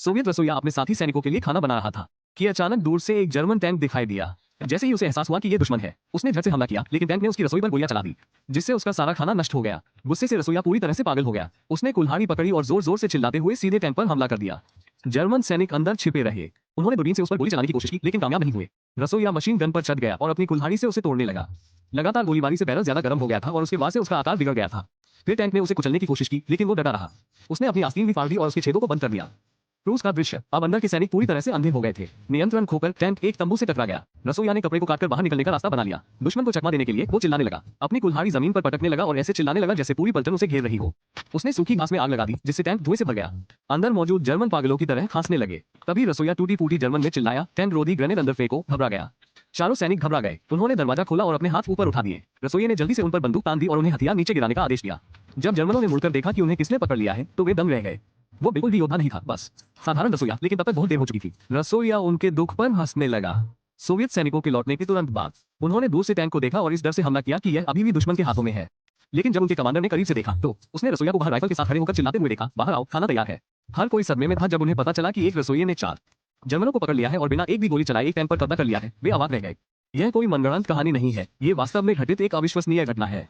Soviet रसोइया अपने साथी सैनिकों के लिए खाना बना रहा था कि अचानक दूर से एक जर्मन टैंक दिखाई दिया। जैसे ही उसे एहसास हुआ कि ये दुश्मन है, उसने झट से हमला किया, लेकिन टैंक ने उसकी रसोई पर गोलियां चला दी, जिससे उसका सारा खाना नष्ट हो गया। गुस्से से रसोइया पूरी तरह से पागल हो गया। उसने कुल्हाड़ी पकड़ी और जोर जोर से चिल्लाते हुए सीधे टैंक पर हमला कर दिया। जर्मन सैनिक अंदर छिपे रहे। उन्होंने दूरबीन से उस पर गोली चलाने की कोशिश की, लेकिन कामयाब नहीं हुए। रसोइया मशीन गन पर चढ़ गया और अपनी कुल्हाड़ी से उसे तोड़ने लगा। लगातार गोलीबारी से बैरल ज्यादा गर्म हो गया था और उसके बाद से उसका आकार बिगड़ गया था। फिर टैंक ने उसे कुचलने की कोशिश की, लेकिन वो डटा रहा। उसने अपनी आस्तीन भी फाड़ दी और उसके छेदों को बंद कर दिया। क्रूज का दृश्य। अब अंदर के सैनिक पूरी तरह से अंधे हो गए थे। नियंत्रण खोकर टैंक एक तंबू से टकरा गया। रसोइया ने कपड़े को काटकर बाहर निकलने का रास्ता बना लिया। दुश्मन को चकमा देने के लिए वो चिल्लाने लगा। अपनी कुल्हाड़ी जमीन पर पटकने लगा और ऐसे चिल्लाने लगा जैसे पूरी पलटन उसे घेर रही हो। उसने सूखी घास में आग लगा दी, जिससे टैंक धुएं से भर गया। अंदर मौजूद जर्मन पागलों की तरह खांसने लगे। तभी रसोइया टूटी फूटी जर्मन में चिल्लाया, टैंक रोधी ग्रेनेड अंदर फेंको। घबरा गया। चारों सैनिक घबरा गए। उन्होंने दरवाजा खोला और अपने हाथ ऊपर उठा दिए। रसोइये ने जल्दी से उन पर बंदूक तान दी और उन्हें हथियार नीचे गिराने का आदेश दिया। जब जर्मनों ने मुड़कर देखा कि उन्हें किसने पकड़ लिया है, तो वे दंग रह गए। वो बिल्कुल भी योद्धा नहीं था, बस साधारण रसोइया, लेकिन तब तक बहुत देर हो चुकी थी। रसोइया उनके दुख पर हंसने लगा। सोवियत सैनिकों के लौटने के तुरंत बाद उन्होंने दूर से टैंक को देखा और इस डर से हमला किया कि यह अभी भी दुश्मन के हाथों में है। लेकिन जब उनके कमांडर ने करीब से देखा, तो उसने रसोइया को बाहर राइफल के साथ खड़े होकर चिल्लाते हुए देखा, बाहर आओ, खाना तैयार है। हर कोई सदमे में था जब उन्हें पता चला कि एक रसोइये ने 4 जर्मनों को पकड़ लिया है और बिना एक भी गोली चलाए एक टैंक पर कब्जा कर लिया है। वे अवाक रह गए। यह कोई मनगढ़ंत कहानी नहीं है, ये वास्तव में घटित एक अविश्वसनीय घटना है।